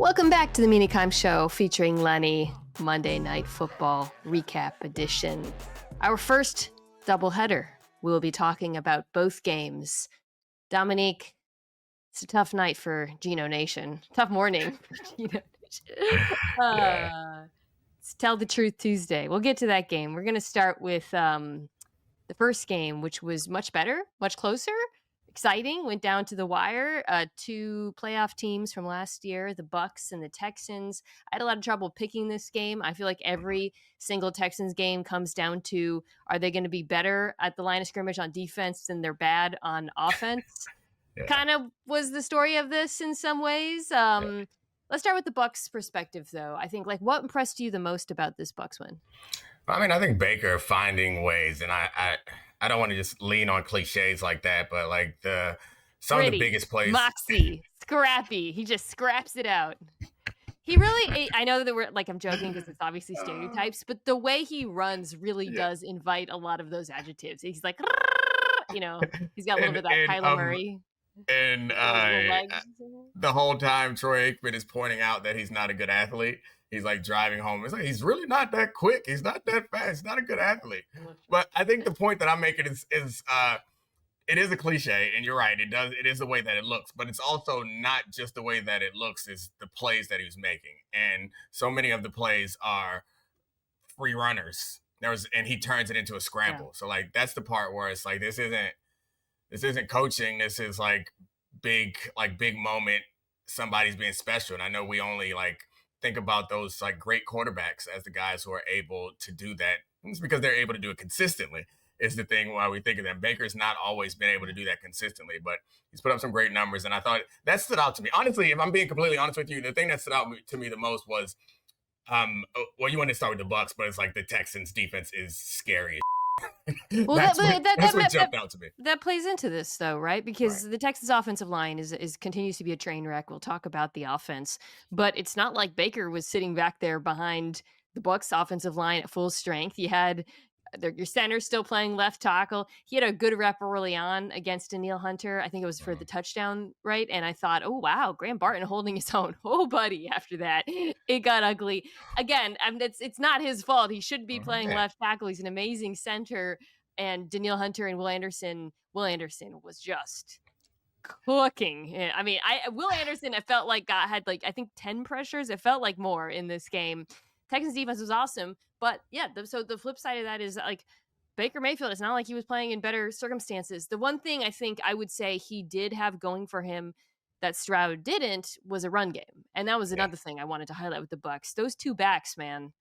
Welcome back to the Mina Show featuring Lenny, Monday Night Football Recap Edition. Our first doubleheader. We will be talking about both games. Domonique, it's a tough night for Geno Nation. Tough morning for Geno Nation. It's Tell the Truth Tuesday. We'll get to that game. We're going to start with the first game, which was much better, much closer. Exciting, went down to the wire. Two playoff teams from last year, the Bucs and the Texans. I had a lot of trouble picking this game. I feel like every single Texans game comes down to, are they going to be better at the line of scrimmage on defense than they're bad on offense? Kind of was the story of this in some ways. Let's start with the Bucs perspective, though. I think, what impressed you the most about this Bucs win? I mean, I think Baker finding ways, and I don't want to just lean on cliches like that, but some of the biggest plays. Moxie, scrappy. He just scraps it out. He really, I know that I'm joking because it's obviously stereotypes, but the way he runs really does invite a lot of those adjectives. He's like, he's got a little bit of that Kyler Murray. And the whole time Troy Aikman is pointing out that he's not a good athlete. He's driving home. It's he's really not that quick. He's not that fast. He's not a good athlete. But I think the point that I'm making is it is a cliche, and you're right. It is the way that it looks, but it's also not just the way that it looks. It's the plays that he's making, and so many of the plays are free runners. And he turns it into a scramble. Yeah. So that's the part where it's this isn't coaching. This is big moment. Somebody's being special, and I know we only think about those great quarterbacks as the guys who are able to do that. It's because they're able to do it consistently is the thing why we think of them. Baker's not always been able to do that consistently, but he's put up some great numbers. And I thought that stood out to me. Honestly, if I'm being completely honest with you, the thing that stood out to me the most was, you want to start with the Bucs, but it's the Texans defense is scary. Well, that's what jumped out to me. That plays into this, though, right? Because the Texans' offensive line continues to be a train wreck. We'll talk about the offense, but it's not like Baker was sitting back there behind the Bucs' offensive line at full strength. You had your center still playing left tackle. He had a good rep early on against Danielle Hunter. I think it was for the touchdown, right? And I thought, oh, wow, Graham Barton holding his own. Oh, buddy, after that, it got ugly. Again, it's not his fault. He should be playing left tackle. He's an amazing center. And Danielle Hunter and Will Anderson was just cooking. I mean, Will Anderson, I felt had I think 10 pressures. It felt like more in this game. Texans defense was awesome, but so the flip side of that is Baker Mayfield, it's not like he was playing in better circumstances. The one thing I think I would say he did have going for him that Stroud didn't was a run game. And that was another thing I wanted to highlight with the Bucs. Those two backs, man.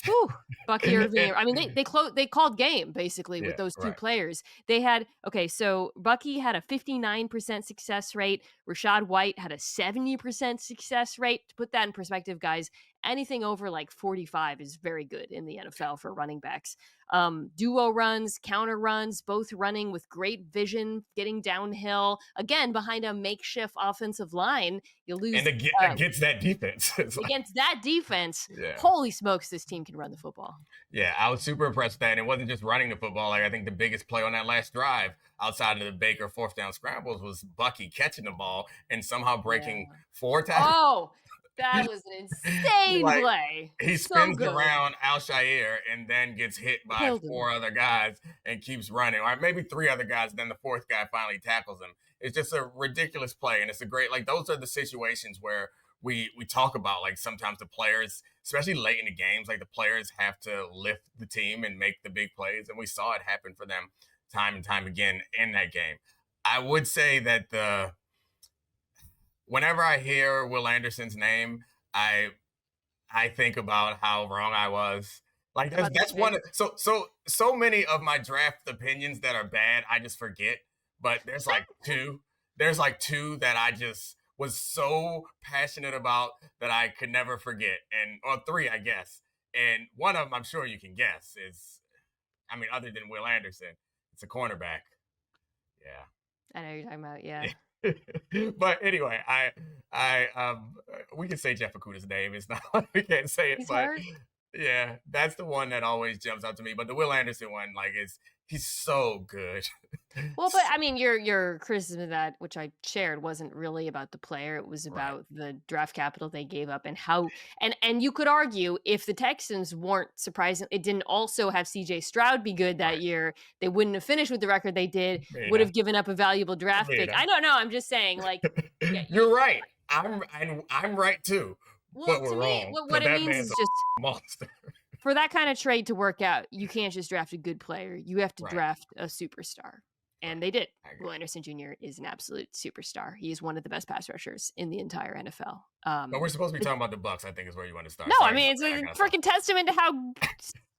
Whew, Bucky Irving. I mean, they called game basically with those two players. They had so Bucky had a 59% success rate. Rachaad White had a 70% success rate. To put that in perspective, guys, anything over 45 is very good in the NFL for running backs. Duo runs, counter runs, both running with great vision, getting downhill. Again, behind a makeshift offensive line, you lose. And against that defense. Against that defense, holy smokes, this team can run the football. Yeah, I was super impressed with that. And it wasn't just running the football. I think the biggest play on that last drive outside of the Baker fourth down scrambles was Bucky catching the ball and somehow breaking 4 tackles. Oh, that was an insane play. He spins around Al-Shaair and then gets hit by 4 other guys and keeps running. Or maybe 3 other guys, then the 4th guy finally tackles him. It's just a ridiculous play. And it's a great, those are the situations where we talk about, sometimes the players, especially late in the games, the players have to lift the team and make the big plays. And we saw it happen for them time and time again in that game. I would say that whenever I hear Will Anderson's name, I think about how wrong I was. That's one. So many of my draft opinions that are bad, I just forget. But there's 2. There's 2 that I just was so passionate about that I could never forget, or 3, I guess. And one of them, I'm sure you can guess, is, other than Will Anderson, it's a cornerback. Yeah. I know you're talking about, yeah. But anyway, we can say Jeff Okudah's name. It's not we can't say it, but that's the one that always jumps out to me. But the Will Anderson one, he's so good. Well, but I mean, your criticism of that, which I shared, wasn't really about the player. It was Right. about the draft capital they gave up and how and you could argue if the Texans weren't surprising, it didn't also have CJ Stroud be good that Right. year, they wouldn't have finished with the record they did, would Mina. have given up a valuable draft pick. Mina. I don't know. I'm just saying, like, yeah, You're right. I'm right too. well, But to we're me, wrong what because it that means man's is a just monster. for that kind of trade to work out, you can't just draft a good player. You have to Right. draft a superstar. And Right. they did. I agree. Will Anderson Jr. is an absolute superstar. He is one of the best pass rushers in the entire NFL. But we're supposed to be talking about the Bucks, I think is where you want to start. No, I Sorry mean about it's that. I a got off. freaking testament to how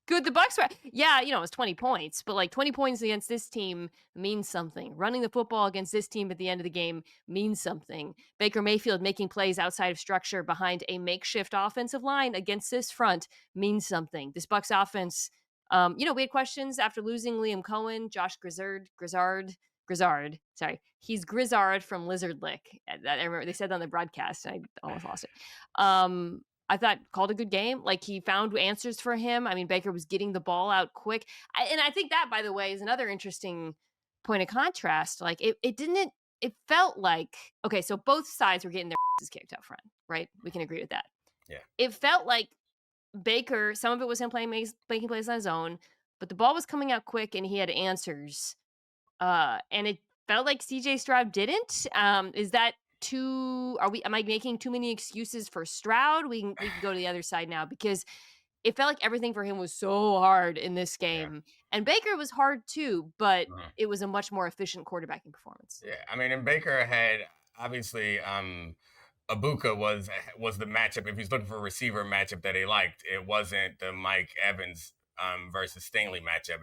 good the Bucks were. Yeah, it was 20 points, but like 20 points against this team means something. Running the football against this team at the end of the game means something. Baker Mayfield making plays outside of structure behind a makeshift offensive line against this front means something. This Bucks offense, we had questions after losing Liam Cohen, Josh Grizzard. Sorry, he's Grizzard from Lizard Lick. I remember they said that on the broadcast. And I almost lost it. I thought called a good game. Like he found answers for him. I mean, Baker was getting the ball out quick. And I think that, by the way, is another interesting point of contrast. Like it didn't, it felt like, okay, so both sides were getting their asses kicked up front, right? We can agree with that. Yeah. It felt like Baker, some of it was him making plays on his own, but the ball was coming out quick and he had answers. And it felt like CJ Stroud didn't. Is that am I making too many excuses for Stroud? We can go to the other side now because it felt like everything for him was so hard in this Yeah. game. And Baker was hard too, but Uh-huh. it was a much more efficient quarterbacking performance. Yeah. I mean, and Baker had obviously Abuka was the matchup. If he's looking for a receiver matchup that he liked, it wasn't the Mike Evans versus Stingley matchup.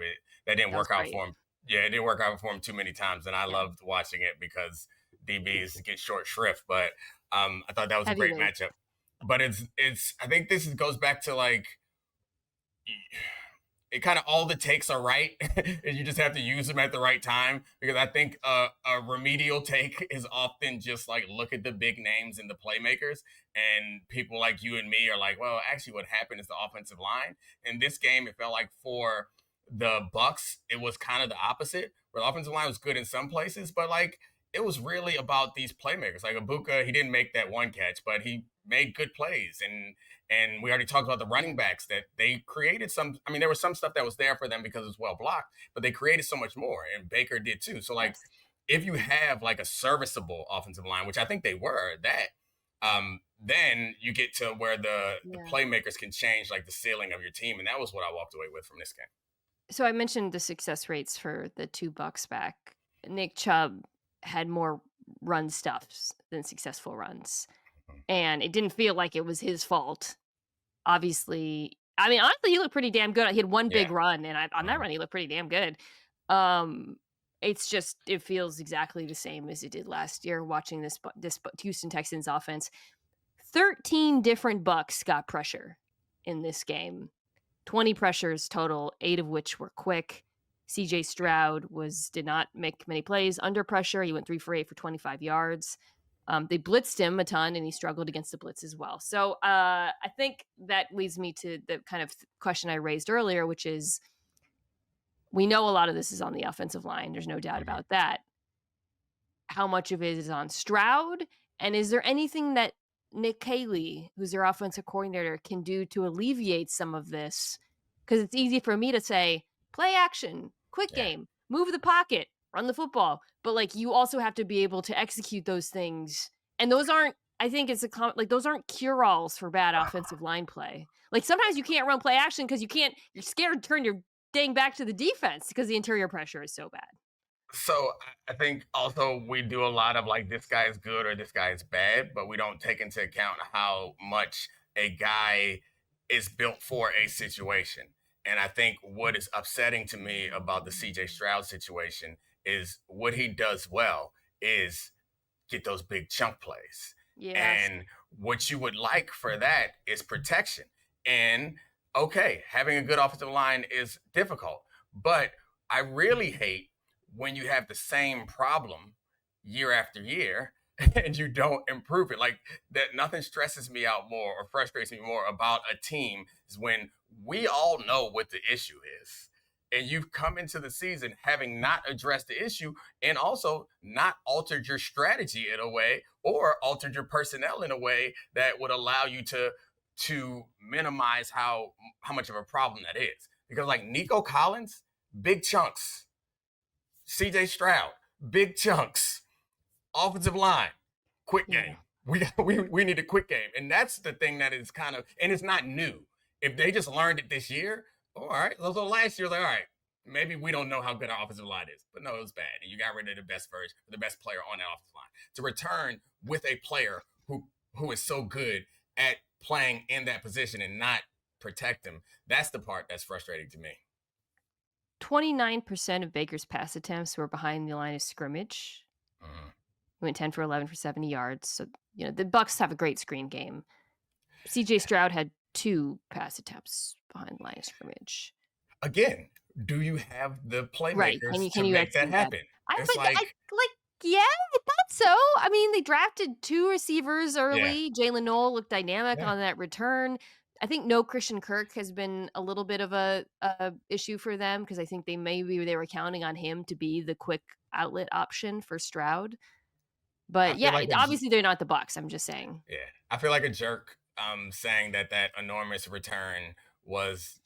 That didn't That was work out great. for him. Yeah, it didn't work out for him too many times, and I Yeah. loved watching it because DBs get short shrift. But I thought that was a great Heavyweight. matchup. But it's I think this goes back to like it kind of all the takes are right and you just have to use them at the right time because I think a remedial take is often just like look at the big names and the playmakers and people like you and me are like well actually what happened is the offensive line in this game it felt like for the Bucks it was kind of the opposite where the offensive line was good in some places but like it was really about these playmakers like Abuka he didn't make that one catch but he made good plays and we already talked about the running backs that they created some. I mean, there was some stuff that was there for them because it was well blocked, but they created so much more. And Baker did too. So, like, Yes. if you have like a serviceable offensive line, which I think they were, then you get to where the Yeah. playmakers can change like the ceiling of your team. And that was what I walked away with from this game. So I mentioned the success rates for the two Bucks back. Nick Chubb had more run stuffs than successful runs. And it didn't feel like it was his fault. Obviously, I mean, honestly, he looked pretty damn good. He had one Yeah. big run, and on that run, he looked pretty damn good. It's just it feels exactly the same as it did last year. Watching this Houston Texans offense, 13 different Bucks got pressure in this game. 20 pressures total, 8 of which were quick. CJ Stroud did not make many plays under pressure. He went 3 for 8 for 25 yards. They blitzed him a ton, and he struggled against the blitz as well. So I think that leads me to the kind of question I raised earlier, which is we know a lot of this is on the offensive line. There's no doubt about that. How much of it is on Stroud? And is there anything that Nick Caley, who's their offensive coordinator, can do to alleviate some of this? Because it's easy for me to say, play action, quick game, move the pocket, run the football. But like you also have to be able to execute those things. And those aren't, I think it's those aren't cure-alls for bad offensive line play. Like sometimes you can't run play action because you're scared to turn your dang back to the defense because the interior pressure is so bad. So I think also we do a lot of like this guy is good or this guy is bad, but we don't take into account how much a guy is built for a situation. And I think what is upsetting to me about the CJ Stroud situation is what he does well is get those big chunk plays. Yes. And what you would like for that is protection. And okay, having a good offensive line is difficult, but I really hate when you have the same problem year after year and you don't improve it. Like that nothing stresses me out more or frustrates me more about a team is when we all know what the issue is. and you've come into the season having not addressed the issue and also not altered your strategy in a way or altered your personnel in a way that would allow you to minimize how much of a problem that is. Because like Nico Collins, big chunks. CJ Stroud, big chunks. Offensive line, quick game. We need a quick game. And that's the thing that is kind of, and it's not new. If they just learned it this year, all right. So last year, like, all right, maybe we don't know how good our offensive line is. But no, it was bad. And you got rid of the best version, the best player on that offensive line. To return with a player who is so good at playing in that position and not protect him, that's the part that's frustrating to me. 29% of Baker's pass attempts were behind the line of scrimmage. He went 10 for 11 for 70 yards. So, the Bucs have a great screen game. CJ Stroud had 2 pass attempts behind the line of scrimmage. Again, do you have the playmakers to make that happen? Yeah, I thought so. I mean, they drafted 2 receivers early. Yeah. Jalen Noel looked dynamic on that return. I think no Christian Kirk has been a little bit of a issue for them because I think they were counting on him to be the quick outlet option for Stroud. But yeah, obviously they're not the Bucs. I'm just saying. Yeah, I feel like a jerk saying that enormous return was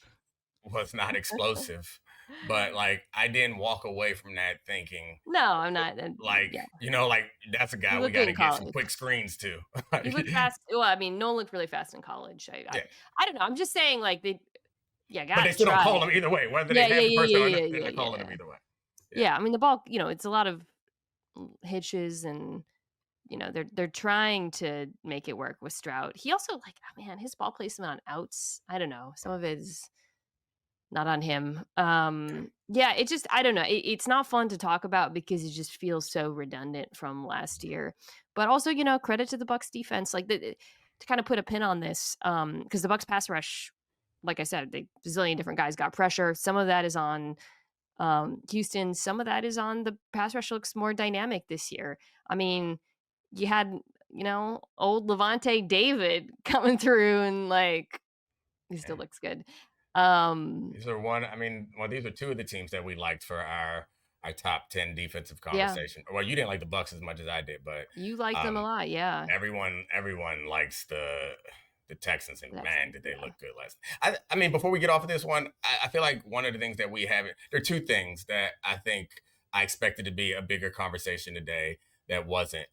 not explosive. But like I didn't walk away from that thinking. No, I'm not. Like that's a guy we got to get some quick screens to. He looked fast. Well, I mean, Nolan looked really fast in college. I don't know. I'm just saying, like but they still don't call him either way. Whether they have the person or not, they're calling him either way. Yeah, I mean the ball. It's a lot of hitches and. They're trying to make it work with Stroud. He also his ball placement on outs. I don't know. Some of it is not on him. It just, I don't know. It's not fun to talk about because it just feels so redundant from last year. But also, credit to the Bucs defense, to kind of put a pin on this, because the Bucs pass rush, like I said, a zillion different guys got pressure. Some of that is on Houston. Some of that is on the pass rush. Looks more dynamic this year. I mean, you had, old Levante David coming through and he still looks good. These are 2 of the teams that we liked for our top 10 defensive conversation. Yeah. Well, you didn't like the Bucs as much as I did, but you liked them a lot. Yeah. Everyone likes the Texans, and man, did they look good last night. I mean, before we get off of this one, I feel like one of the things that we haven't, there are 2 things that I think I expected to be a bigger conversation today that wasn't.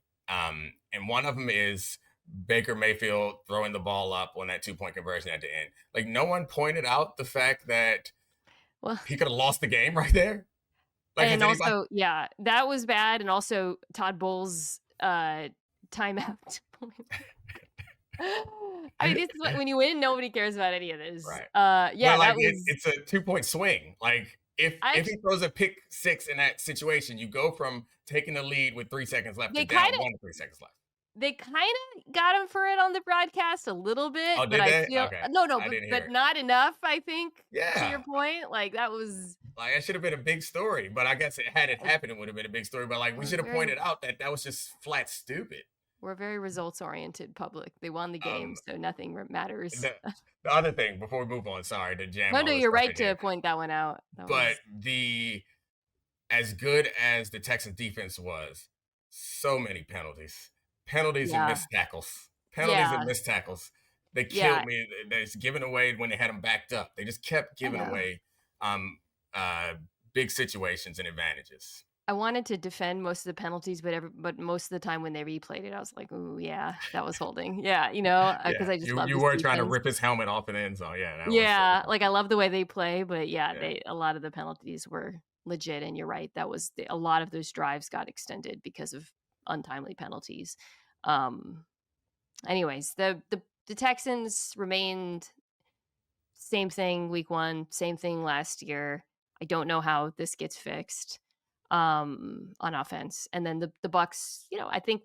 And one of them is Baker Mayfield throwing the ball up on that 2-point conversion at the end. Like, no one pointed out the fact that he could have lost the game right there. And also, that was bad. And also Todd Bowles' timeout. I mean, this is when you win, nobody cares about any of this. Right. It's a 2-point swing. Like, if he throws a pick 6 in that situation, you go from taking the lead with 3 seconds left to down 1 with 3 seconds left. They kind of got him for it on the broadcast a little bit. Oh, did they? Okay. But not enough, I think. Yeah. To your point, that was... that should have been a big story, but I guess had it happened, it would have been a big story. But we should have pointed out that was just flat stupid. We're a very results-oriented public. They won the game, so nothing matters. The other thing, before we move on, sorry to jam. No, you're right to point that one out. As good as the Texans defense was, so many penalties and missed tackles. And missed tackles. They killed me. They're giving away when they had them backed up. They just kept giving away big situations and advantages. I wanted to defend most of the penalties, but most of the time when they replayed it, I was like, "Ooh, yeah, that was holding." Yeah, because I just love you weren't trying to rip his helmet off in the end zone. Yeah, I love the way they play, but a lot of the penalties were legit, and you're right. That was a lot of those drives got extended because of untimely penalties. Anyways, the Texans remained same thing week 1, same thing last year. I don't know how this gets fixed. On offense. And then the Bucs, I think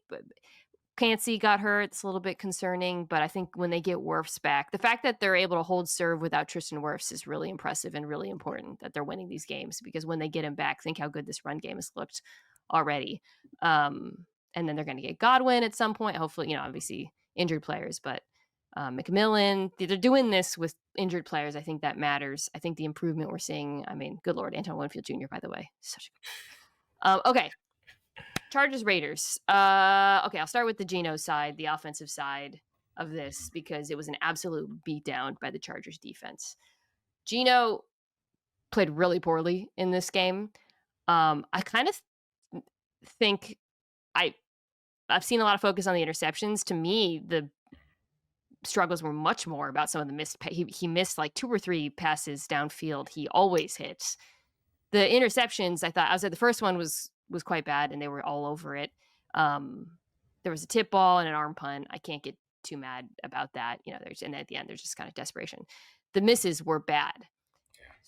Cansey got hurt. It's a little bit concerning, but I think when they get Wirfs back, the fact that they're able to hold serve without Tristan Wirfs is really impressive and really important that they're winning these games, because when they get him back, think how good this run game has looked already. And then they're going to get Godwin at some point, hopefully, obviously injured players, but McMillan. They're doing this with injured players. I think that matters. I think the improvement we're seeing, I mean, good Lord, Anton Winfield Jr., by the way. Such a good okay. Chargers, Raiders. Okay, I'll start with the Geno side, the offensive side of this, because it was an absolute beatdown by the Chargers defense. Geno played really poorly in this game. I kind of think I've seen a lot of focus on the interceptions. To me, the struggles were much more about some of the missed. He missed like 2 or 3 passes downfield. He always hits. The interceptions, I said the first one was quite bad, and they were all over it. There was a tip ball and an arm punt. I can't get too mad about that. And at the end, there's just kind of desperation. The misses were bad.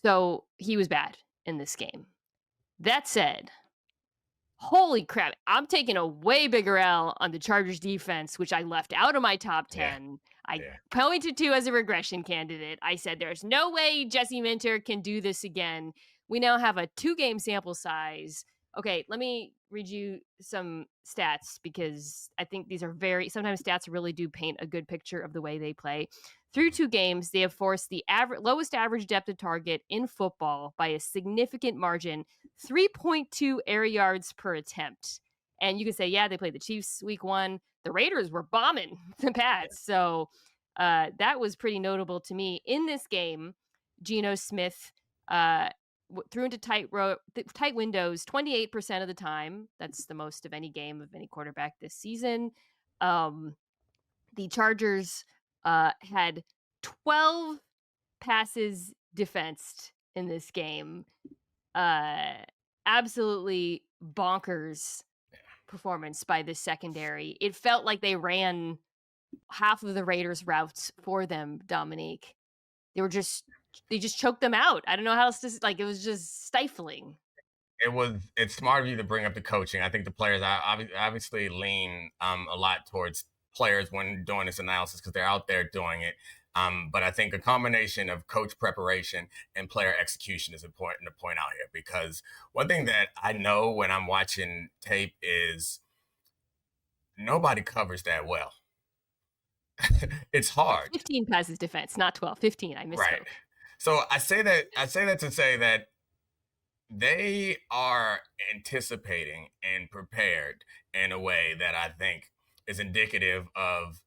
So he was bad in this game. That said, holy crap, I'm taking a way bigger L on the Chargers defense, which I left out of my top 10. I pointed to as a regression candidate. I said, there's no way Jesse Minter can do this again. We now have a 2-game sample size. Okay, let me read you some stats, because I think these are sometimes stats really do paint a good picture of the way they play. Through 2 games, they have forced the lowest average depth of target in football by a significant margin, 3.2 air yards per attempt. And you can say, yeah, they played the Chiefs week 1. The Raiders were bombing the Pats. So that was pretty notable to me. In this game, Geno Smith threw into tight windows 28% of the time. That's the most of any game of any quarterback this season. The Chargers had 12 passes defensed in this game. Absolutely bonkers performance by the secondary. It felt like they ran half of the Raiders' routes for them, Domonique. They just choked them out. I don't know how else to, it was just stifling. It's smart of you to bring up the coaching. I think the players obviously lean a lot towards players when doing this analysis, because they're out there doing it. But I think a combination of coach preparation and player execution is important to point out here, because one thing that I know when I'm watching tape is nobody covers that well. It's hard. 15 passes defense, not 12. 15. I misspoke. Right. So I say that to say that they are anticipating and prepared in a way that I think is indicative of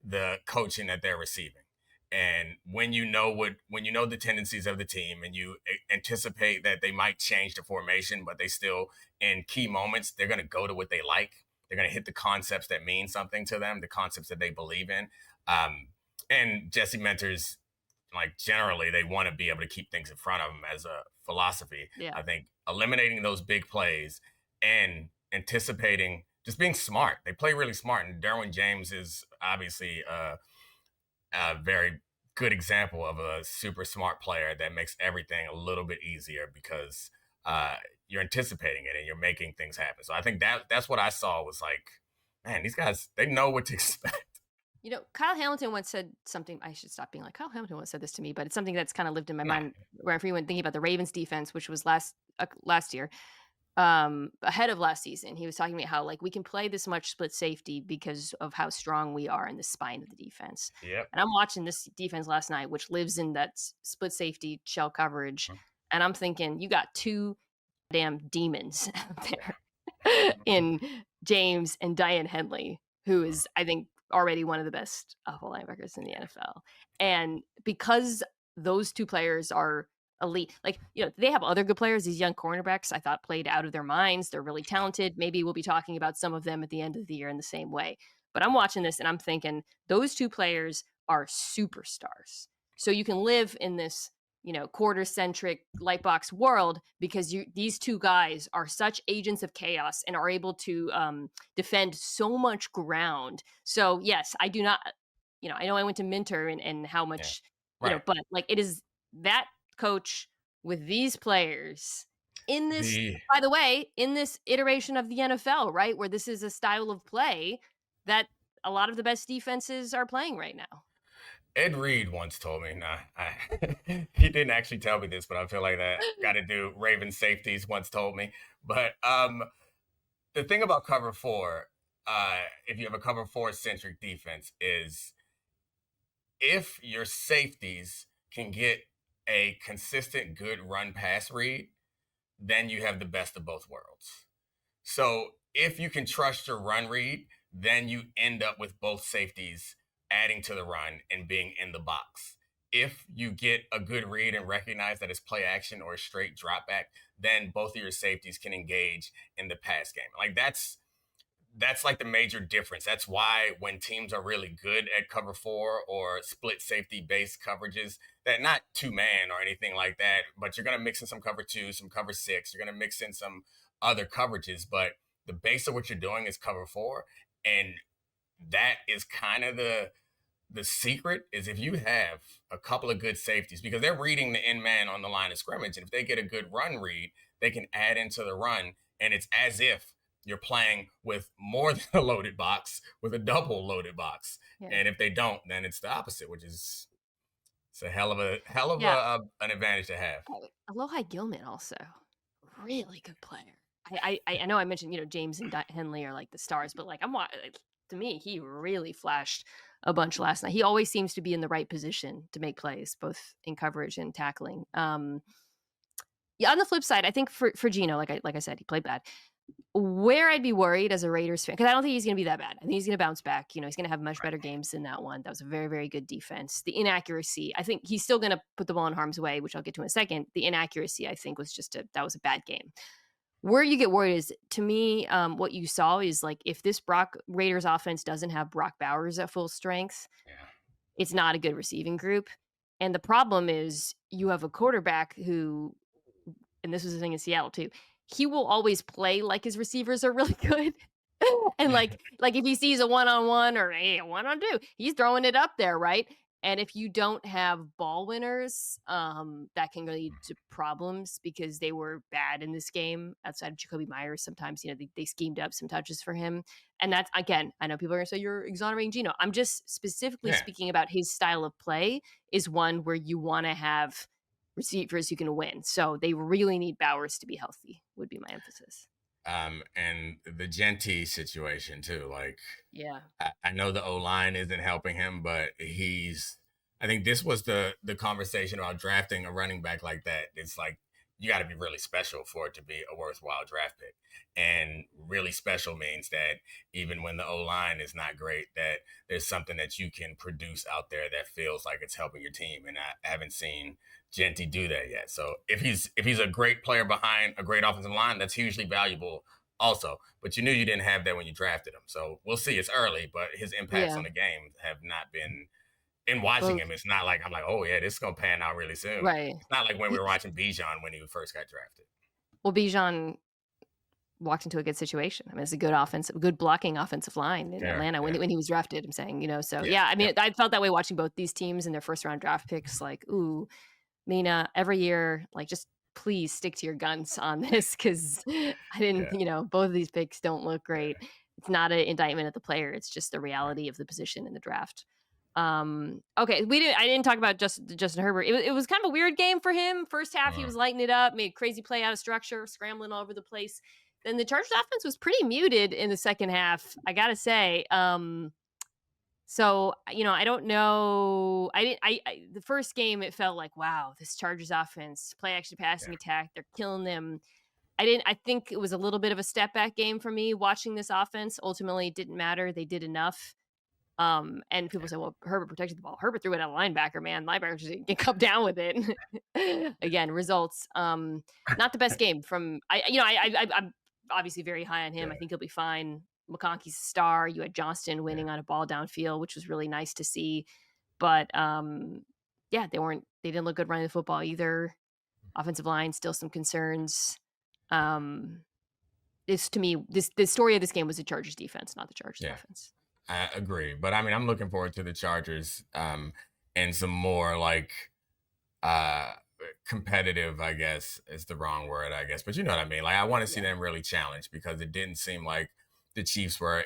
the coaching that they're receiving. And when you know the tendencies of the team, and you anticipate that they might change the formation, but they still, in key moments, they're going to go to what they like. They're going to hit the concepts that mean something to them, the concepts that they believe in. And Jesse Minter's, generally, they want to be able to keep things in front of them as a philosophy. Yeah. I think eliminating those big plays and anticipating, just being smart. They play really smart. And Derwin James is obviously a very good example of a super smart player that makes everything a little bit easier, because you're anticipating it and you're making things happen. So I think that's what I saw was like, man, these guys, they know what to expect. Kyle Hamilton once said something. I should stop being like, Kyle Hamilton once said this to me, but it's something that's kind of lived in my mind when thinking about the Ravens defense, which was last year, ahead of last season. He was talking about how we can play this much split safety because of how strong we are in the spine of the defense. Yep. And I'm watching this defense last night, which lives in that split safety shell coverage. And I'm thinking, you got 2 damn demons out there in James and Diane Henley, who is, I think, already one of the best linebackers in the NFL. And because those 2 players are elite, they have other good players. These young cornerbacks, I thought, played out of their minds. They're really talented. Maybe we'll be talking about some of them at the end of the year in the same way. But I'm watching this and I'm thinking, those 2 players are superstars. So you can live in this quarter-centric lightbox world, because these 2 guys are such agents of chaos and are able to defend so much ground. So yes, I do not, I know I went to Minter and how much, but it is that coach with these players in this, by the way, in this iteration of the NFL, right, where this is a style of play that a lot of the best defenses are playing right now. Ed Reed once told me, he didn't actually tell me this, but I feel like that got to do. Raven safeties once told me. But the thing about cover 4, if you have a cover 4 centric defense, is if your safeties can get a consistent good run pass read, then you have the best of both worlds. So if you can trust your run read, then you end up with both safeties adding to the run and being in the box. If you get a good read and recognize that it's play action or a straight drop back, then both of your safeties can engage in the pass game. Like that's like the major difference. That's why when teams are really good at cover four or split safety based coverages, that not two man or anything like that, but you're going to mix in some cover two, some cover six, you're going to mix in some other coverages, but the base of what you're doing is cover four. And that is kind of the secret is if you have a couple of good safeties, because they're reading the end man on the line of scrimmage. And if they get a good run read, they can add into the run. And it's as if you're playing with more than a loaded box, with a double loaded box. Yeah. And if they don't, then it's the opposite, which is it's a hell of an advantage to have. Aloha Gilman also, really good player. I know I mentioned, James and Henley are like the stars, but like to me, he really flashed a bunch last night. He always seems to be in the right position to make plays, both in coverage and tackling. Yeah, on the flip side, I think for Geno, like I said, he played bad. Where I'd be worried as a Raiders fan, because I don't think he's going to be that bad. I think he's going to bounce back. He's going to have much better games than that one. That was a very, very good defense. The inaccuracy, I think he's still going to put the ball in harm's way, which I'll get to in a second. The inaccuracy, I think, was that was a bad game. Where you get worried is, to me, what you saw is like if this Raiders offense doesn't have Brock Bowers at full strength, it's not a good receiving group. And the problem is you have a quarterback who, and this was the thing in Seattle too, he will always play like his receivers are really good. And like if he sees a one-on-one or a one-on-two, he's throwing it up there, right? And if you don't have ball winners, that can lead to problems because they were bad in this game outside of Jacoby Myers. Sometimes, they schemed up some touches for him. And that's, again, I know people are going to say you're exonerating Geno. I'm just specifically speaking about his style of play is one where you want to have receivers who can win. So they really need Bowers to be healthy, would be my emphasis. And the Genty situation too. Like, I know the O-line isn't helping him, but I think this was the conversation about drafting a running back like that. It's like, you got to be really special for it to be a worthwhile draft pick. And really special means that even when the O-line is not great, that there's something that you can produce out there that feels like it's helping your team. And I haven't seen Genty do that yet. So if he's a great player behind a great offensive line, that's hugely valuable also. But you knew you didn't have that when you drafted him. So we'll see. It's early, but his impacts on the game have not been. In watching him, it's not like I'm like, oh yeah, this is gonna pan out really soon. Right. It's not like when we were watching Bijan when he first got drafted. Well, Bijan walked into a good situation. I mean, it's a good blocking offensive line in Atlanta when he was drafted. I'm saying, so I mean, I felt that way watching both these teams and their first round draft picks. Like, ooh, Mina, every year, like, just please stick to your guns on this because I didn't, both of these picks don't look great. It's not an indictment of the player. It's just the reality of the position in the draft. Okay, I didn't talk about Justin Herbert. It was kind of a weird game for him. First half, he was lighting it up, made a crazy play out of structure, scrambling all over the place. Then the Chargers offense was pretty muted in the second half, I gotta say. So, I don't know. The first game, it felt like, wow, this Chargers offense, play action passing attack, they're killing them. I think it was a little bit of a step back game for me watching this offense. Ultimately, it didn't matter. They did enough. And people say, well, Herbert protected the ball. Herbert threw it at a linebacker, man. Linebacker just didn't come down with it. Again, results. Not the best game from, I'm obviously very high on him. I think he'll be fine. McConkey's a star. You had Johnston winning on a ball downfield, which was really nice to see. But they didn't look good running the football either. Offensive line, still some concerns. This, to me, the story of this game was the Chargers defense, not the Chargers offense. I agree. But I mean, I'm looking forward to the Chargers and some more like competitive, I guess is the wrong word, I guess. But you know what I mean? Like, I want to see them really challenged because it didn't seem like the Chiefs were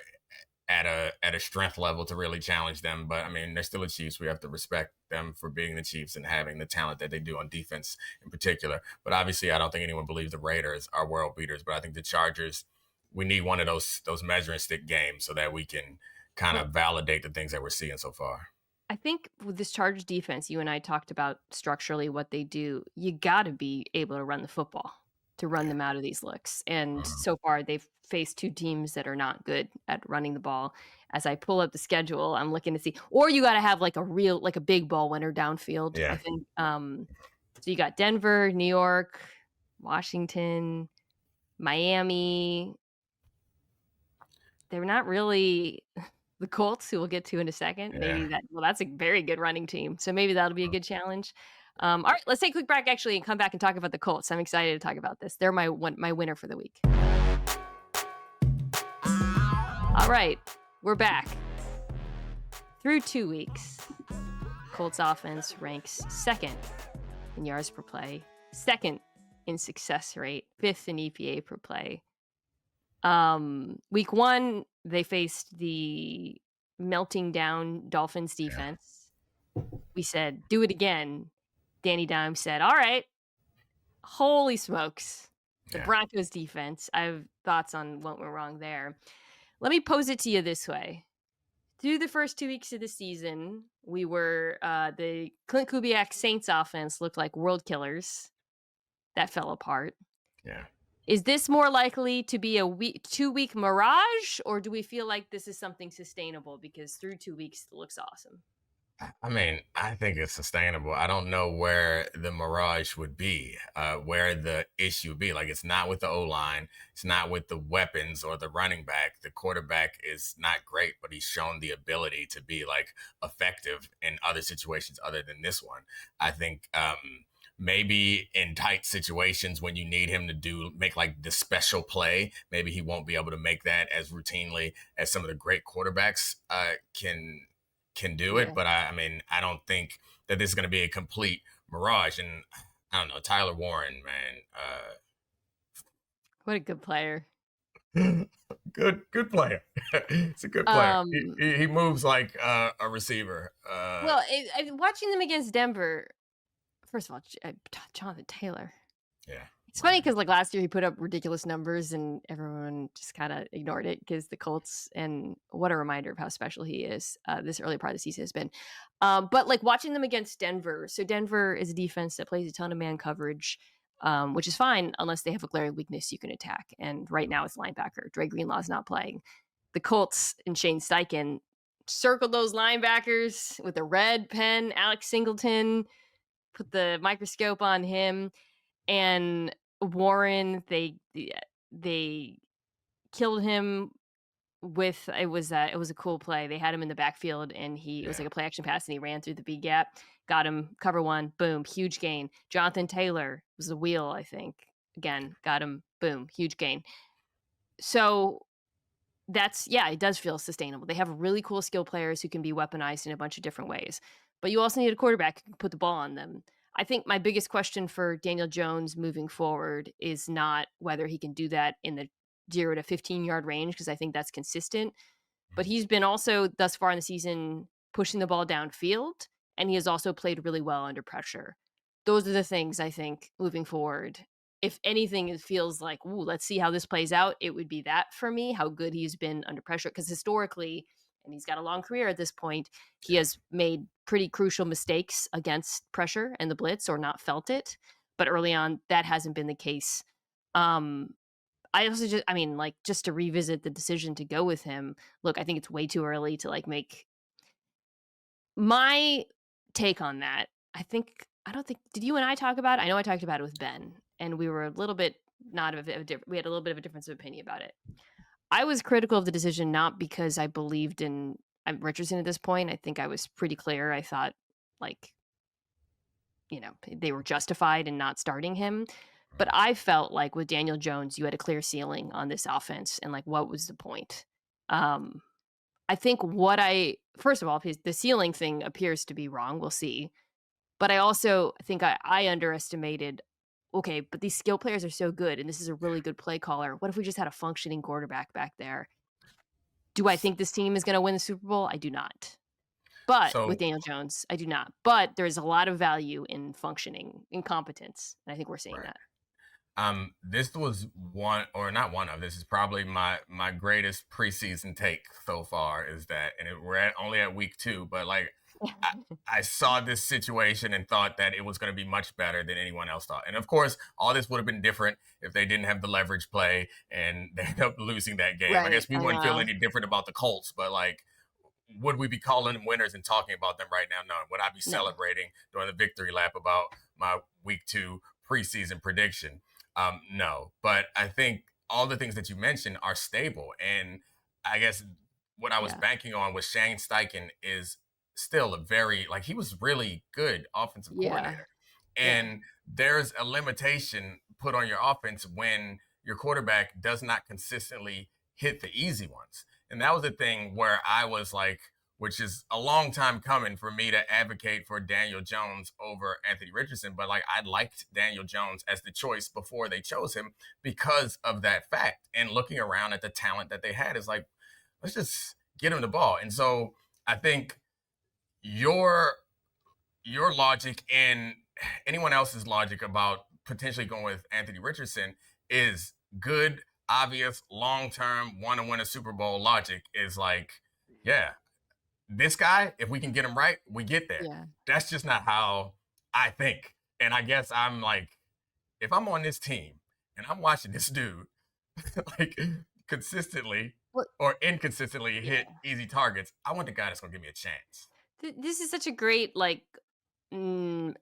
at a strength level to really challenge them. But I mean, they're still the Chiefs. We have to respect them for being the Chiefs and having the talent that they do on defense in particular. But obviously, I don't think anyone believes the Raiders are world beaters. But I think the Chargers, we need one of those measuring stick games so that we can kind of validate the things that we're seeing so far. I think with this Chargers defense, you and I talked about structurally what they do. You got to be able to run the football to run them out of these looks. And Mhm. so far, they've faced two teams that are not good at running the ball. As I pull up the schedule, I'm looking to see, or you got to have like a big ball winner downfield. I Yeah. think. So you got Denver, New York, Washington, Miami. They're not really the Colts, who we'll get to in a second. Yeah. That's a very good running team, so maybe that'll be a good challenge. All right, let's take a quick break actually and come back and talk about the Colts. I'm excited to talk about this. They're my winner for the week. All right, we're back. Through 2 weeks, Colts offense ranks second in yards per play, second in success rate, fifth in EPA per play. Week 1, they faced the melting down Dolphins defense. We said, "Do it again." Danny Dimes said, "All right." Holy smokes. The Yeah. Broncos defense. I have thoughts on what went wrong there. Let me pose it to you this way. Through the first 2 weeks of the season, we were the Clint Kubiak Saints offense looked like world killers. That fell apart. Yeah. Is this more likely to be a 2-week mirage, or do we feel like this is something sustainable? Because through 2 weeks, it looks awesome. I mean, I think it's sustainable. I don't know where the mirage would be, where the issue would be. Like, it's not with the O-line. It's not with the weapons or the running back. The quarterback is not great, but he's shown the ability to be, like, effective in other situations other than this one. I think maybe in tight situations when you need him to make like the special play, maybe he won't be able to make that as routinely as some of the great quarterbacks can do it. Yeah. But I mean, I don't think that this is going to be a complete mirage. And I don't know, Tyler Warren, man, What a good player. good player. It's a good player. Um, He moves like a receiver. well, watching them against Denver, first of all, Jonathan Taylor. Yeah. It's funny because like last year he put up ridiculous numbers and everyone just kind of ignored it because the Colts, and what a reminder of how special he is this early part of the season has been. But like watching them against Denver, so Denver is a defense that plays a ton of man coverage, which is fine unless they have a glaring weakness you can attack. And right now it's linebacker. Dre Greenlaw's not playing. The Colts and Shane Steichen circled those linebackers with a red pen. Alex Singleton put the microscope on him. And Warren, they killed him with it was a cool play. They had him in the backfield and it was Yeah. like a play action pass and he ran through the B gap, got him cover one, boom, huge gain. Jonathan Taylor was the wheel, I think. Again, got him, boom, huge gain. So it does feel sustainable. They have really cool skill players who can be weaponized in a bunch of different ways. But you also need a quarterback who can put the ball on them. I think my biggest question for Daniel Jones moving forward is not whether he can do that in the 0 to 15-yard range, because I think that's consistent. But he's been also thus far in the season pushing the ball downfield, and he has also played really well under pressure. Those are the things I think moving forward. If anything, it feels like, ooh, let's see how this plays out. It would be that for me, how good he's been under pressure. Because historically, and he's got a long career at this point, he has made pretty crucial mistakes against pressure and the blitz or not felt it. But early on, that hasn't been the case. I also just to revisit the decision to go with him. Look, I think it's way too early to like make my take on that. I don't think, did you and I talk about it? I know I talked about it with Ben, and we were a little bit not of a we had a little bit of a difference of opinion about it. I was critical of the decision not because I believed in Richardson at this point. I think I was pretty clear. I thought like they were justified in not starting him. But I felt like with Daniel Jones, you had a clear ceiling on this offense, and like, what was the point? I think first of all, the ceiling thing appears to be wrong. We'll see. But I also think I underestimated, okay, but these skill players are so good, and this is a really good play caller. What if we just had a functioning quarterback back there? Do I think this team is going to win the Super Bowl? I do not. But with So Daniel Jones, I do not. But there's a lot of value in functioning, in competence. And I think we're seeing right. that. This was one, or not one of. This is probably my greatest preseason take so far. Is that, and only at week 2, but like I saw this situation and thought that it was going to be much better than anyone else thought. And of course, all this would have been different if they didn't have the leverage play and they ended up losing that game. I Right, guess we I wouldn't feel know. any different about the Colts, but like, would we be calling them winners and talking about them right now? No. Would I be No. celebrating during the victory lap about my week 2 preseason prediction? No. But I think all the things that you mentioned are stable. And I guess what I was Yeah. banking on with Shane Steichen is still a very, like, he was really good offensive Yeah. coordinator. Yeah. And there's a limitation put on your offense when your quarterback does not consistently hit the easy ones. And that was the thing where I was like, which is a long time coming for me to advocate for Daniel Jones over Anthony Richardson. But like, I liked Daniel Jones as the choice before they chose him because of that fact. And looking around at the talent that they had is like, let's just get him the ball. And so I think your your logic and anyone else's logic about potentially going with Anthony Richardson is good, obvious, long term, want to win a Super Bowl logic is like, yeah, this guy, if we can get him right, we get there. Yeah. That's just not how I think. And I guess I'm like, if I'm on this team and I'm watching this dude like consistently Well, or inconsistently yeah. hit easy targets, I want the guy that's gonna give me a chance. This is such a great, like,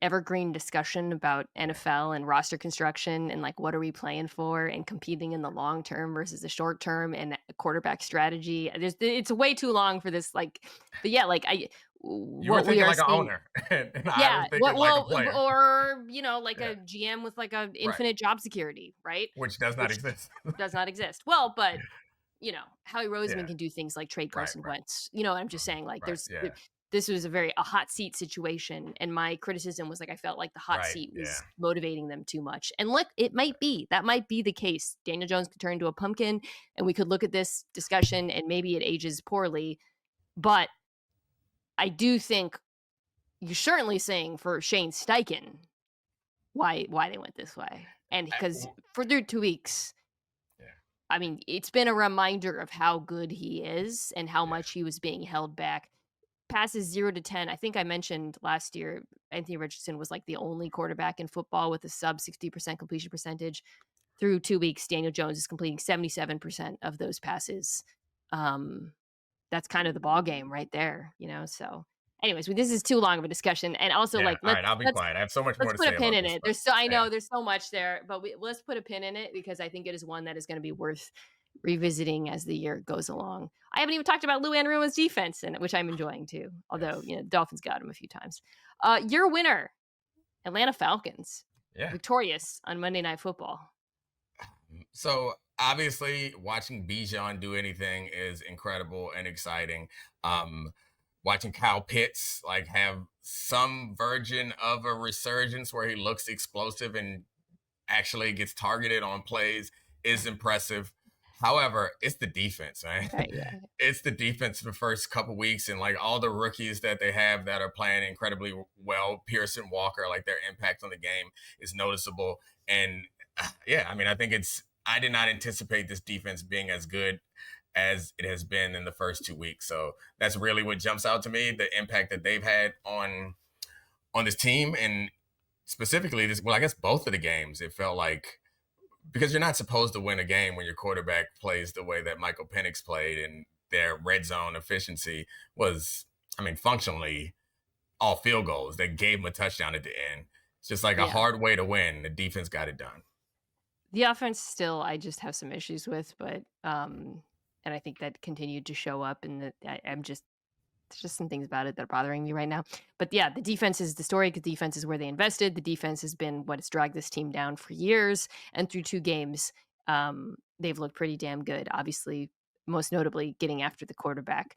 evergreen discussion about Yeah. NFL and roster construction and, like, what are we playing for and competing in the long term versus the short term and quarterback strategy. It's way too long for this, like, but yeah, like, You were what we thinking are like an seeing. owner, and I Yeah, was thinking what like a well, player. or, like Yeah, a GM with, like, a right. infinite job security, right? Which does not Which exist. does not exist. Well, but Howie Roseman Yeah, can do things like trade right, Carson right, Wentz. I'm just saying, like, right. Yeah, this was a hot seat situation, and my criticism was like I felt like the hot right. seat Yeah, was motivating them too much. And look, it might be that might be the case. Daniel Jones could turn into a pumpkin, and we could look at this discussion, and maybe it ages poorly. But I do think you're certainly saying for Shane Steichen why they went this way, and because for through 2 weeks, yeah, I mean, it's been a reminder of how good he is and how yeah, much he was being held back. Passes 0 to 10. I think I mentioned last year, Anthony Richardson was like the only quarterback in football with a sub 60% completion percentage. Through 2 weeks, Daniel Jones is completing 77% of those passes. Um, that's kind of the ball game right there. So, anyways, this is too long of a discussion, and also yeah. like All right, I'll be quiet. I have so much more let's to put a say pin about in this, it. but I yeah, know there's so much there, but let's put a pin in it because I think it is one that is going to be worth revisiting as the year goes along. I haven't even talked about Lou Anrumo's defense, which I'm enjoying too. Although yes, the Dolphins got him a few times. Your winner, Atlanta Falcons, yeah. victorious on Monday Night Football. So obviously, watching Bijan do anything is incredible and exciting. Um, Watching Kyle Pitts like have some version of a resurgence where he looks explosive and actually gets targeted on plays is impressive. However, it's the defense, man. Right? Yeah. It's the defense the first couple weeks and like all the rookies that they have that are playing incredibly well. Pearson Walker, like their impact on the game is noticeable. And yeah, I mean, I think I did not anticipate this defense being as good as it has been in the first 2 weeks. So that's really what jumps out to me, the impact that they've had on this team and specifically this, well, I guess both of the games, it felt like because you're not supposed to win a game when your quarterback plays the way that Michael Penix played and their red zone efficiency was, I mean, functionally all field goals that gave them a touchdown at the end. It's just like a Yeah. hard way to win. The defense got it done. The offense still, I just have some issues with, but and I think that continued to show up, and I'm just there's just some things about it that are bothering me right now. But yeah, the defense is the story because defense is where they invested. The defense has been what has dragged this team down for years. And through 2 games, they've looked pretty damn good. Obviously, most notably getting after the quarterback.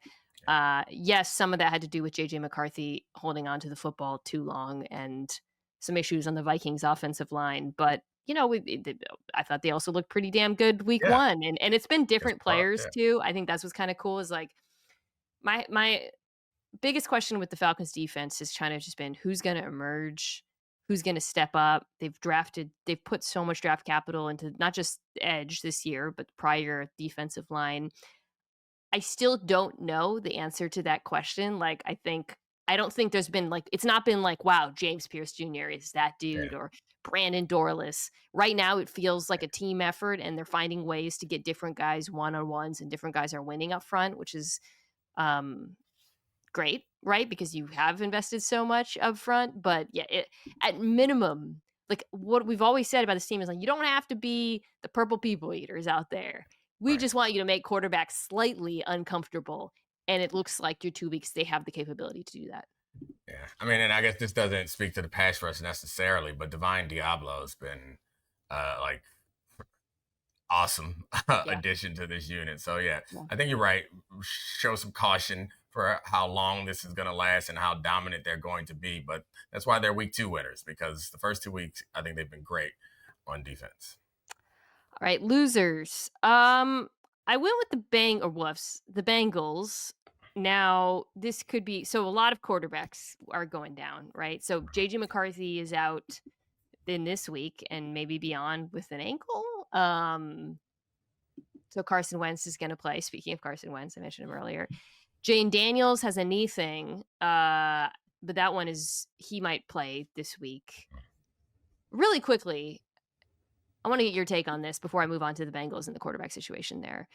Yes, some of that had to do with JJ McCarthy holding on to the football too long and some issues on the Vikings offensive line. But I thought they also looked pretty damn good week Yeah. one, and it's been Against different the Bucs. players Yeah. too. I think that's what's kind of cool is like my biggest question with the Falcons defense has kind of just been who's going to emerge, who's going to step up. They've put so much draft capital into not just edge this year, but prior defensive line. I still don't know the answer to that question. Like, I think I don't think there's been like it's not been like, wow, James Pierce Jr. is that dude Yeah. or Brandon Dorless. Right now, it feels like a team effort, and they're finding ways to get different guys one-on-ones, and different guys are winning up front, which is um, great, right? Because you have invested so much up front. But yeah, at minimum, like what we've always said about this team is like you don't have to be the purple people eaters out there. We Right. just want you to make quarterbacks slightly uncomfortable. And it looks like through 2 weeks they have the capability to do that. Yeah. I mean, and I guess this doesn't speak to the pass rush necessarily, but Divine Diablo's been like awesome Yeah. addition to this unit. So yeah, Yeah. I think you're right. Show some caution for how long this is going to last and how dominant they're going to be. But that's why they're week 2 winners, because the first 2 weeks I think they've been great on defense. All right, losers. I went with the Woofs, the Bengals. Now, this could be so a lot of quarterbacks are going down, right? So JJ McCarthy is out in this week and maybe beyond with an ankle. So Carson Wentz is going to play. Speaking of Carson Wentz, I mentioned him earlier. Jane Daniels has a knee thing, but that one is he might play this week. Really quickly, I want to get your take on this before I move on to the Bengals and the quarterback situation there.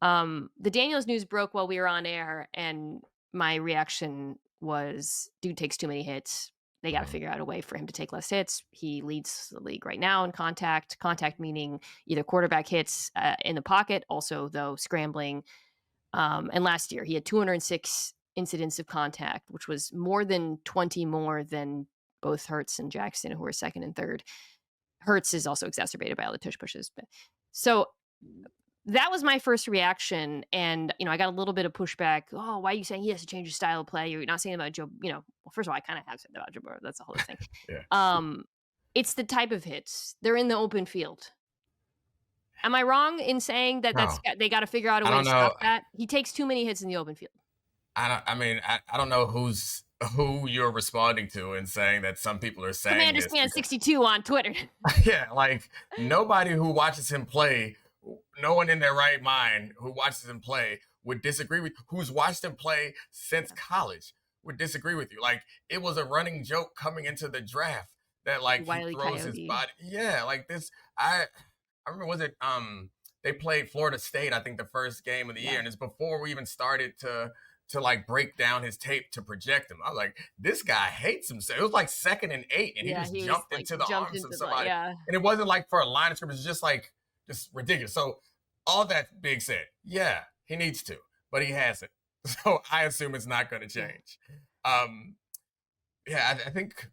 The Daniels news broke while we were on air, and my reaction was, dude takes too many hits. They got to figure out a way for him to take less hits. He leads the league right now in contact. Contact meaning either quarterback hits in the pocket, also though scrambling. And last year he had 206 incidents of contact, which was more than 20 more than both Hurts and Jackson, who were second and third. Hurts is also exacerbated by all the tush pushes. So that was my first reaction. And, I got a little bit of pushback. Oh, why are you saying he has to change his style of play? You're not saying about Joe, well, first of all, I kind of have said about Joe Burrow. That's the whole thing. Yeah. It's the type of hits. They're in the open field. Am I wrong in saying that No, they got to figure out a I way don't to stop know. that? He takes too many hits in the open field. I don't know who you're responding to and saying that some people are saying Commander this Stan because 62 on Twitter. yeah, like nobody who watches him play, no one in their right mind who watches him play would disagree with who's watched him play since college would disagree with you. Like it was a running joke coming into the draft that like he Wile E. throws his Coyote. body. Yeah, like this. I remember was it they played Florida State, I think the first game of the year, and it's before we even started to like break down his tape to project him. I was like, this guy hates himself. It was like 2nd and 8, and he Yeah, just he was jumped like into the jumped arms of into the somebody. yeah. And it wasn't like for a line of scrimmage, it's just like just ridiculous. So all that being said, yeah, he needs to, but he hasn't. So I assume it's not going to change. Yeah, I think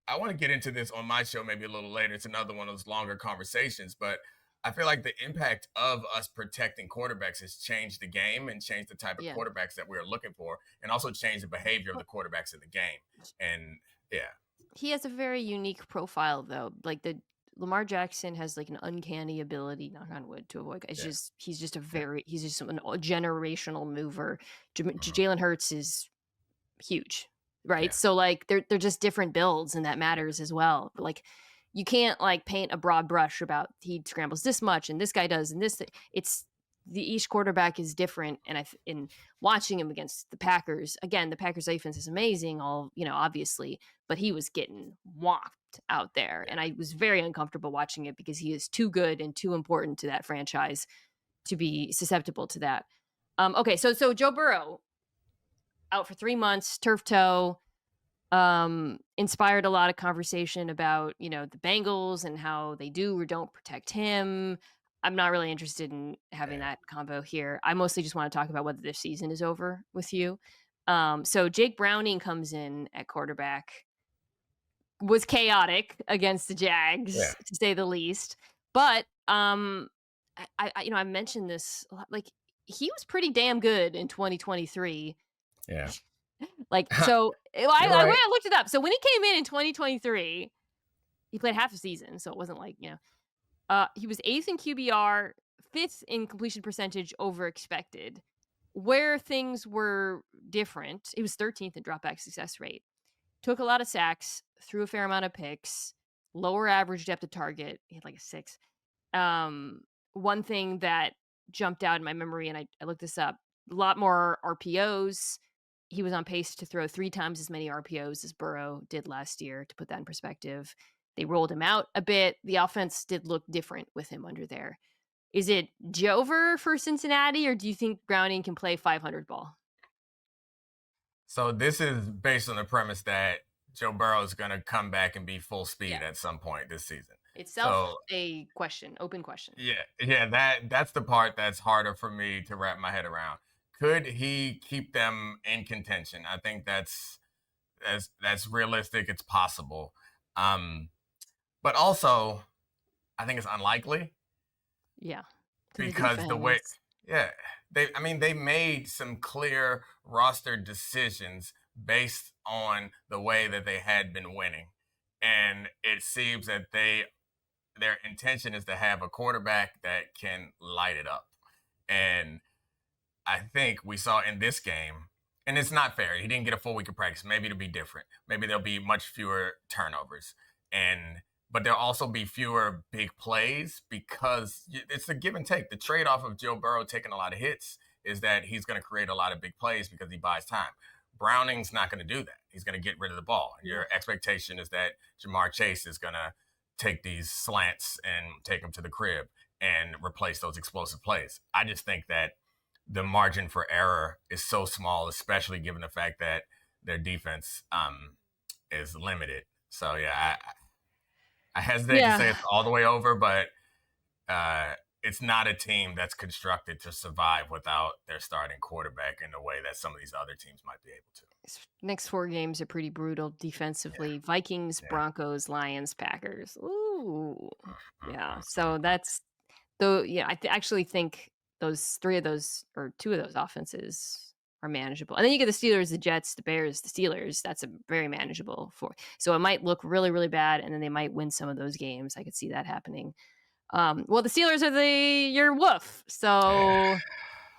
I want to get into this on my show maybe a little later. It's another one of those longer conversations, but I feel like the impact of us protecting quarterbacks has changed the game and changed the type of Yeah. quarterbacks that we're looking for, and also changed the behavior of the quarterbacks in the game. And yeah, He has a very unique profile, though. Like the Lamar Jackson has like an uncanny ability, knock on wood, to avoid. It's yeah, just he's just a generational mover. mhm, Jalen Hurts is huge, right? yeah, So like they're just different builds, and that matters as well. But like you can't like paint a broad brush about he scrambles this much and this guy does and this. It's each quarterback is different, and in watching him against the Packers again, the Packers defense is amazing, all obviously, but he was getting whopped out there, yeah, and I was very uncomfortable watching it because he is too good and too important to that franchise to be susceptible to that. Okay, so Joe Burrow out for 3 months, turf toe, inspired a lot of conversation about, the Bengals and how they do or don't protect him. I'm not really interested in having yeah, that convo here. I mostly just want to talk about whether this season is over with you. So Jake Browning comes in at quarterback, was chaotic against the yeah, Jags, to say the least. But I mentioned this like he was pretty damn good in 2023. yeah. Like, so I You're went right. and looked it up. So when he came in 2023, he played half a season, so it wasn't like, he was 8th in QBR, 5th in completion percentage over expected. Where things were different, he was 13th in dropback success rate. Took a lot of sacks, threw a fair amount of picks, lower average depth of target. He had like a 6. One thing that jumped out in my memory, and I looked this up, a lot more RPOs, he was on pace to throw 3 times as many RPOs as Burrow did last year, to put that in perspective. They rolled him out a bit. The offense did look different with him under there. Is it Jover for Cincinnati, or do you think Browning can play 500 ball? So this is based on the premise that Joe Burrow is going to come back and be full speed Yeah. at some point this season. Itself So a question, open question. yeah, that's the part that's harder for me to wrap my head around. Could he keep them in contention? I think that's realistic. It's possible, but also I think it's unlikely Yeah. To the because the way, defense. yeah, they made some clear roster decisions based on the way that they had been winning, and it seems that their intention is to have a quarterback that can light it up. And I think we saw in this game, and it's not fair. He didn't get a full week of practice. Maybe it'll be different. Maybe there'll be much fewer turnovers. But there'll also be fewer big plays because it's a give and take. The trade-off of Joe Burrow taking a lot of hits is that he's going to create a lot of big plays because he buys time. Browning's not going to do that. He's going to get rid of the ball. And your expectation is that Jamar Chase is going to take these slants and take them to the crib and replace those explosive plays. I just think that the margin for error is so small, especially given the fact that their defense is limited. So yeah, I hesitate to say Yeah. it's all the way over, but it's not a team that's constructed to survive without their starting quarterback in the way that some of these other teams might be able to. Next 4 games are pretty brutal defensively. Vikings, Yeah. Broncos, Lions, Packers. Ooh. Yeah. So Mhm. that's though, yeah, I actually think those 3 of those or 2 of those offenses are manageable. And then you get the Steelers, the Jets, the Bears, the Steelers. That's a very manageable for. So it might look really, really bad, and then they might win some of those games. I could see that happening. Well, the Steelers are your Woof. So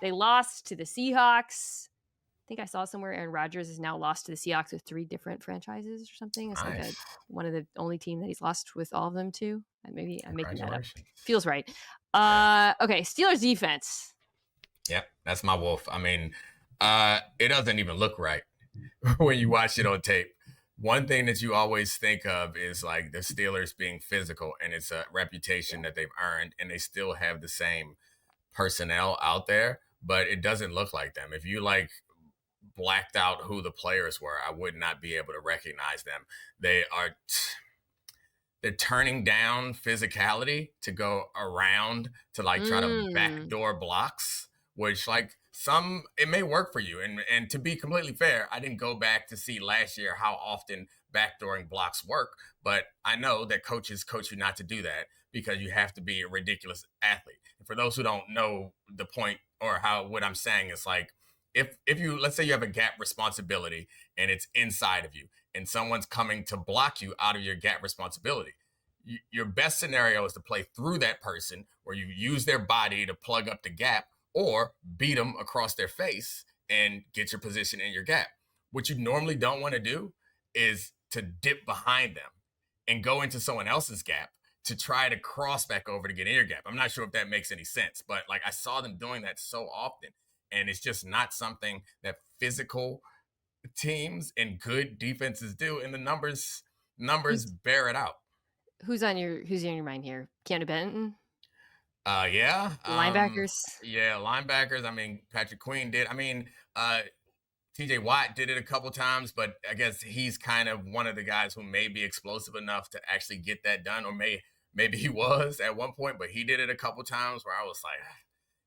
they lost to the Seahawks. I think I saw somewhere Aaron Rodgers has now lost to the Seahawks with 3 different franchises or something. It's like Nice. one of the only team that he's lost with all of them to. Maybe I'm making that up. Congratulations. Feels right. Yeah. Okay, Steelers defense. Yep. That's my wolf. I mean, it doesn't even look right when you watch it on tape. One thing that you always think of is like the Steelers being physical, and it's a reputation that they've earned, and they still have the same personnel out there, but it doesn't look like them. If you like blacked out who the players were, I would not be able to recognize them. They're turning down physicality to go around to like try to Mm. backdoor blocks, which like it may work for you. And to be completely fair, I didn't go back to see last year how often backdooring blocks work, but I know that coaches coach you not to do that because you have to be a ridiculous athlete. And for those who don't know the point or how what I'm saying is like if you let's say you have a gap responsibility and it's inside of you and someone's coming to block you out of your gap responsibility, your best scenario is to play through that person where you use their body to plug up the gap or beat them across their face and get your position in your gap. What you normally don't want to do is to dip behind them and go into someone else's gap to try to cross back over to get in your gap. I'm not sure if that makes any sense, but like I saw them doing that so often, and it's just not something that physical teams and good defenses do, and the numbers Who's bear it out. who's on your mind here? Keanu Benton, Yeah, linebackers. yeah, linebackers. I mean, Patrick Queen did. I mean, TJ Watt did it a couple times, but I guess he's kind of one of the guys who may be explosive enough to actually get that done, or maybe he was at one point, but he did it a couple times where I was like,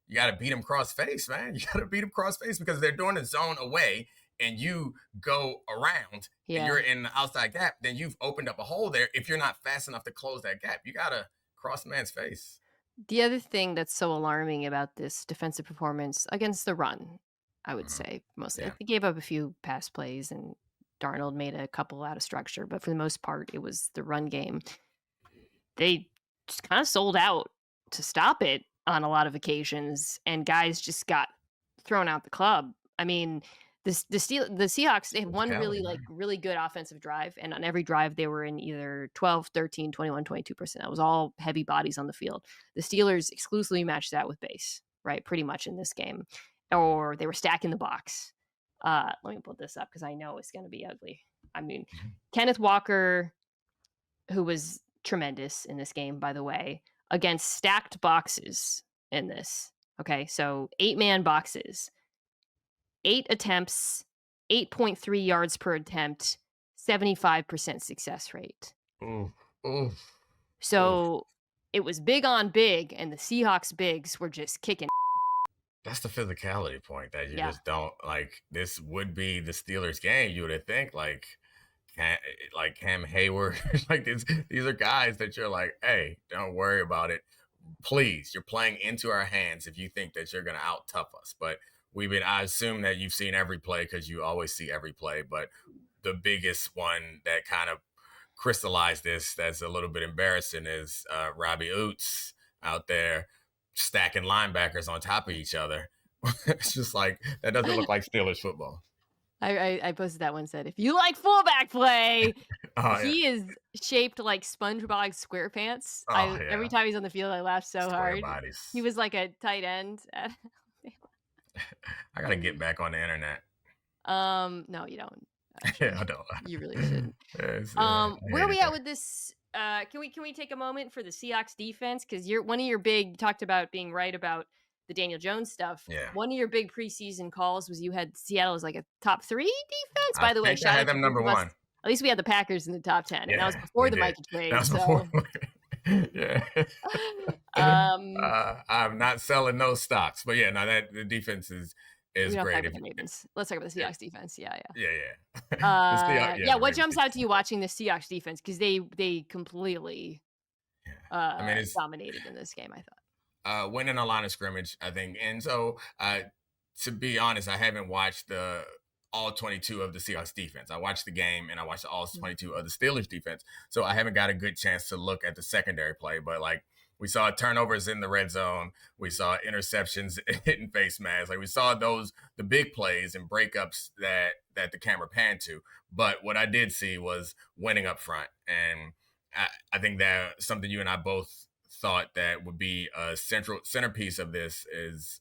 you got to beat him cross face, man. You got to beat him cross face because they're doing a zone away and you go around and you're Yeah. in the outside gap, then you've opened up a hole there. If you're not fast enough to close that gap, you got to cross the man's face. The other thing that's so alarming about this defensive performance against the run, I would Mhm. say mostly, Yeah. like they gave up a few pass plays and Darnold made a couple out of structure, but for the most part, it was the run game. They just kind of sold out to stop it on a lot of occasions, and guys just got thrown out the club. I mean, the Seahawks, they had one really Physicality, like man. really good offensive drive, and on every drive they were in either 12, 13, 21, 22%. That was all heavy bodies on the field. The Steelers exclusively matched that with base, right? Pretty much in this game. Or they were stacking the box. Let me pull this up because I know it's going to be ugly. I mean, Kenneth Walker, who was tremendous in this game, by the way, against stacked boxes in this. Okay, so 8-man boxes, 8 attempts, 8.3 yards per attempt, 75% success rate. Ooh, ooh, So it was big on big, and the Seahawks bigs were just kicking. that's the physicality point that you Yeah. just don't like. This would be the Steelers game. You would think like Cam Hayward, like these are guys that you're like, hey, don't worry about it. Please, you're playing into our hands if you think that you're gonna out tough us. But I assume that you've seen every play because you always see every play. But the biggest one that kind of crystallized this that's a little bit embarrassing is Robbie Oots out there stacking linebackers on top of each other. It's just like that doesn't look like Steelers football. I posted that one, said, if you like fullback play, Oh yeah. he is shaped like SpongeBob SquarePants. Oh Every yeah. time he's on the field, I laugh so Square hard. He bodies. was like a tight end. I gotta get back on the internet. No, you don't. Yeah, I don't. You really shouldn't. I Where are hate it we at there. with this? Can we take a moment for the Seahawks defense? Because one of your big, you talked about being right about the Daniel Jones stuff. Yeah. One of your big preseason calls was you had Seattle as like a top 3 defense. I By the way, think I shout had them to them both number of us. one. At least we had the Packers in the top 10, and that was Yeah, before we the did. Mikey That trade. was So, before. Yeah. um, I'm not selling those stocks, but yeah, no, that the defense we is don't talk great. about the Ravens. Let's talk about the Seahawks defense. Yeah, yeah. Yeah, yeah. The Seahawks, yeah, Yeah. the What Ravens jumps out to you watching the Seahawks defense? Because they completely yeah. I mean, it's dominated in this game, I thought. winning a line of scrimmage, I think. And so, to be honest, I haven't watched the all 22 of the Seahawks defense. I watched the game and I watched all 22 of the Steelers defense. So I haven't got a good chance to look at the secondary play. But like we saw turnovers in the red zone, we saw interceptions hitting face masks. Like we saw the big plays and breakups that the camera panned to. But what I did see was winning up front, and I think that something you and I both thought that would be a centerpiece of this is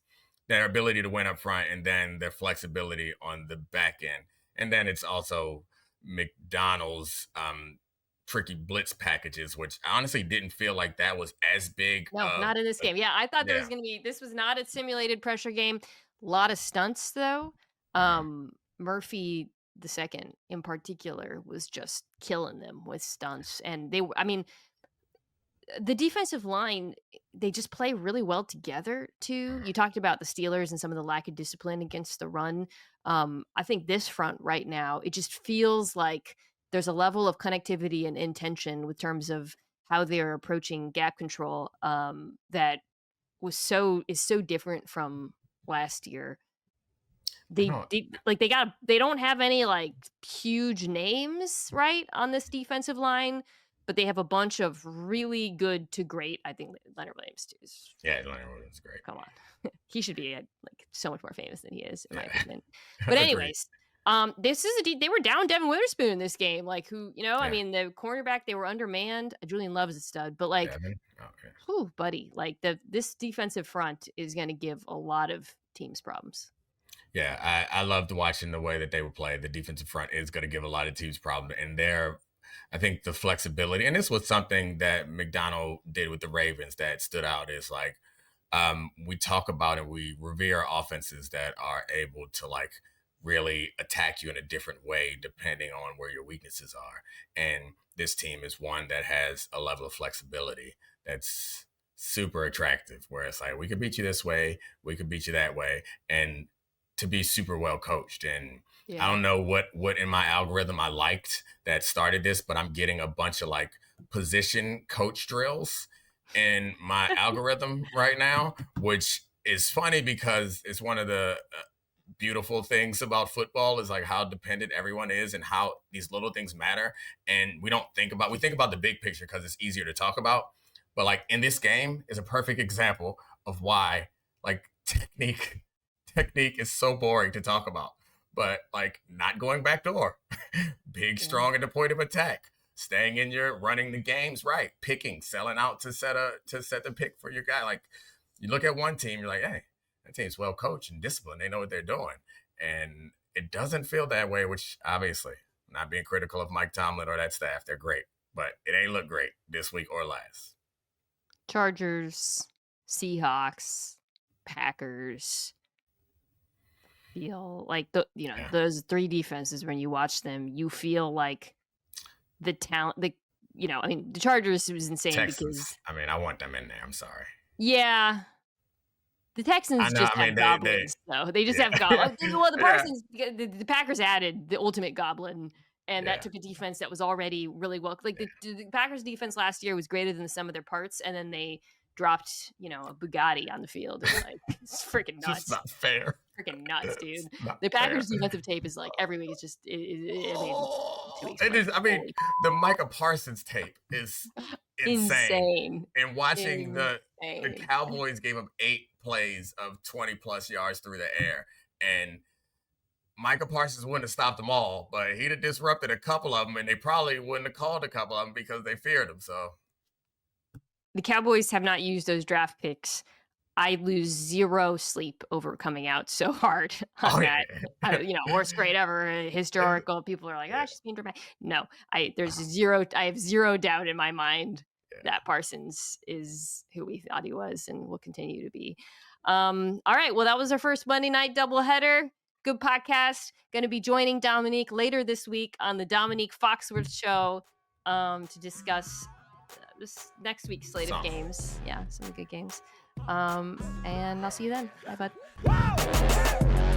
their ability to win up front and then their flexibility on the back end. And then it's also McDonald's tricky blitz packages, which I honestly didn't feel like that was as big No, of not in this game. Yeah, I thought there yeah. was gonna be this was not a simulated pressure game. A lot of stunts though. Mhm. Murphy the second in particular was just killing them with stunts. And I mean, the defensive line, they just play really well together too. You talked about the Steelers and some of the lack of discipline against the run. I think this front right now, it just feels like there's a level of connectivity and intention with terms of how they're approaching gap control that is so different from last year. I They, don't they like they don't have any like huge names right on this defensive line, but they have a bunch of really good to great. I think Leonard Williams too. yeah, Lenny was great. Come on, he should be like so much more famous than he is, in my Yeah. opinion. But Agreed. anyways, this is they were down Devin Witherspoon in this game. Like I Yeah. mean, the cornerback they were undermanned. Julian Love is a stud, but like, Devin. Oh, yeah. whew, buddy, like this defensive front is going to give a lot of teams problems. Yeah, I loved watching the way that they were playing. The defensive front is going to give a lot of teams problems, and I think the flexibility, and this was something that McDonald did with the Ravens that stood out. Is like we talk about and we revere offenses that are able to like really attack you in a different way depending on where your weaknesses are. And this team is one that has a level of flexibility that's super attractive, where it's like we could beat you this way, we could beat you that way, and to be super well coached. And I Yeah. don't know what in my algorithm I liked that started this, but I'm getting a bunch of like position coach drills in my algorithm right now, which is funny because it's one of the beautiful things about football is like how dependent everyone is and how these little things matter. And we think about the big picture because it's easier to talk about. But like in this game is a perfect example of why like technique is so boring to talk about. But like not going back door, big, Yeah. strong at the point of attack, staying in your running the games right, picking, selling out to set the pick for your guy. Like you look at one team, you're like, hey, that team's well coached and disciplined. They know what they're doing. And it doesn't feel that way, which obviously, not being critical of Mike Tomlin or that staff, they're great, but it ain't look great this week or last. Chargers, Seahawks, Packers feel like those three defenses, when you watch them, you feel like the talent, the Chargers was insane Texans, because I want them in there. I'm sorry. Yeah. The Texans just have goblins, though. They just have goblins. Well, the Parsons, the Packers added the ultimate goblin, and that took a defense that was already really well. Like the Packers defense last year was greater than the sum of their parts, and then they dropped, a Bugatti on the field. And, like, it's freaking nuts. It's not fair. Freaking nuts, dude. The Packers defensive tape is like every week. It's just, 2 weeks. It is. The Micah Parsons tape is insane. And watching the Cowboys gave up 8 plays of 20+ yards through the air, and Micah Parsons wouldn't have stopped them all, but he'd have disrupted a couple of them, and they probably wouldn't have called a couple of them because they feared him. So the Cowboys have not used those draft picks. I lose zero sleep over coming out so hard on that. Worst grade ever, historical. People are like, she's being dramatic. No, I have zero doubt in my mind that Parsons is who we thought he was and will continue to be. All right. Well, that was our first Monday night doubleheader. Good podcast. Going to be joining Domonique later this week on the Domonique Foxworth show to discuss this next week's slate of games. Yeah, some good games. And I'll see you then. Bye, bud.